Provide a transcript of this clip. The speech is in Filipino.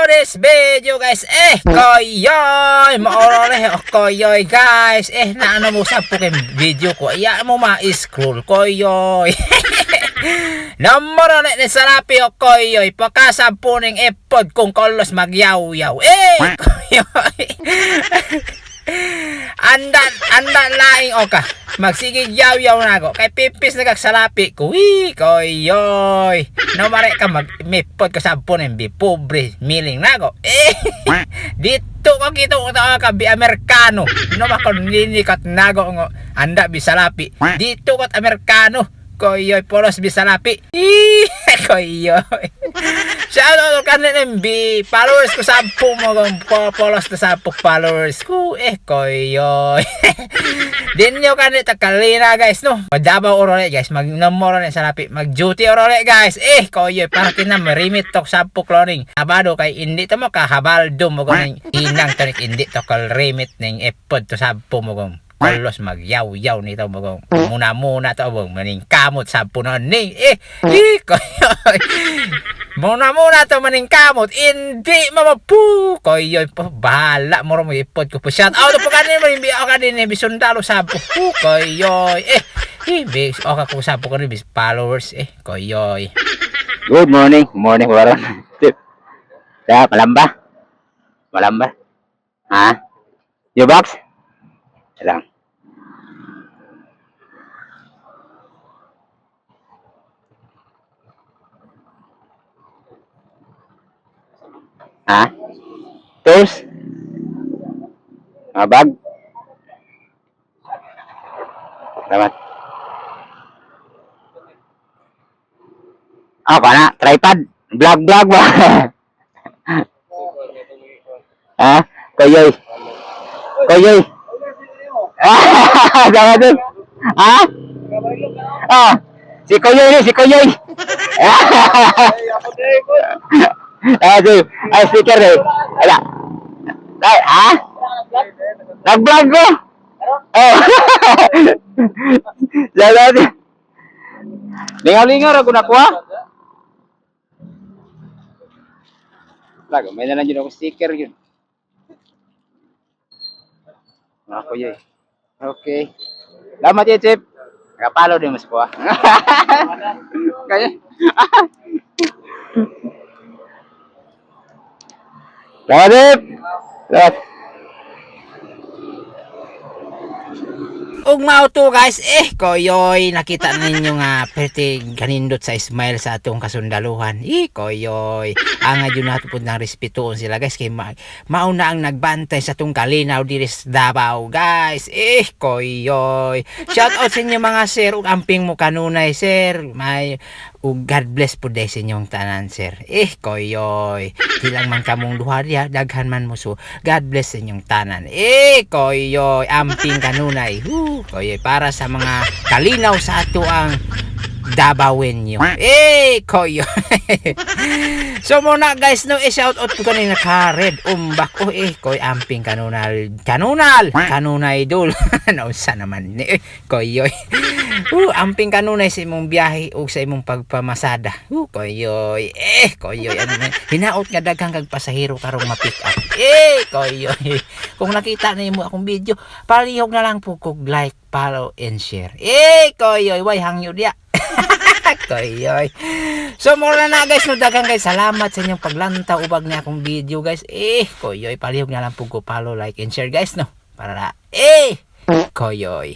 this video guys, koyoy, maorore koyoy guys, na ano mo sa pukin video ko, iya mo ma-scroll koyoy. Namoro ni salapi o koyoy, pagkasampuning ipod kung kolos magyaw-yaw, koyoy. Andan laing oka. Magsigig yaw-yaw na ako. Kay pipis na kagsalapi ko. Koyoy. No mare ka magmipod ka sa punin bi. Pobre. Miling na ako. Dito ko kito ko ka bi Amerikano. No makon linikat na ako. Anda bi salapi. Dito ko Amerikano. Koyoy polos bi salapi. Koyoy. Shoutout kanin bi followers ko 10 mo polos na 10 followers ko koyoy. Din nyo kanit kalina guys no. Madabaw orole guys, magnamoro na salapi, mag duty orole guys. Koyoy para kinam remit tok 10 cloning. Abado kay hindi to mo kahabaldo mo gon inang tanik hindi to kal remit ning epod to 10 mo gon. Kolos magyaw-yaw nito mo gon. Muna to mo maning kamot 10 no ni. Koyoy. Muna to maning kamot, hindi mamapu. Koyoy po, bahala mo mo ipod ko po. Shout out po kanin mo, hindi ako kanin, bisundalo sa po. Koyoy, bis, okay ko sa po kanin, bis followers, koyoy. Good morning, waran. Ya, malamba? Ha? Your box? Lang. Ha? Tools? Bag? Salamat. Kana? Tripod? Vlog ba? Ha? Koyoy. Sama dun. Ha? Si Koyoy. Ay, sticker eh. Ala. Ay, ha? Nag-vlog ko? Salamat. Lingaw-lingaw ako nakuha. Lago, may nalang yun ako sticker yun. Ako yun. Okay. Salamat yun, Chip. Nakapalo din mas ko ah. Kaya. Salamat, Chip. Salamat. Ug mao to guys, koyoy, nakita ninyo nga pretty ganindot sa smile sa atong kasundaluhan. Koyoy. Anga jud nato pud nang respetuon sila guys kay mauna ang nagbantay sa atong kalinaw diri sa Davao guys. Koyoy. Shout out sa inyo mga sir ug amping mo kanunay sir. May ug God bless po day sa inyong tanan sir. Koyoy. Di lang man kamong duha diha, daghan man mo so. God bless sa inyong tanan. Koyoy, amping kanunay. Koyoy para sa mga kalinaw sa ato ang Dabawin nyo. Koyoy. So muna guys no, shout out po kanina ka red umbak. Koy amping kanunay dul. Nausa naman ni koyoy. Amping kanunay sa imong biyahe o sa imong pagpamasada. Koyoy. Koyoy ano na. Hinaot nga daghang kag pasahero karong ma-pick up. Koyoy. Kung nakita nimo akong video, palihog na lang po kog like, follow and share. Koyoy, way hangyo dia. Koyoy. So mura na guys, no daghang guys. Salamat sa inyong paglantaw ubag niya akong video guys. Koyoy, palihog na lang po ko follow, like and share guys no. Para koyoy.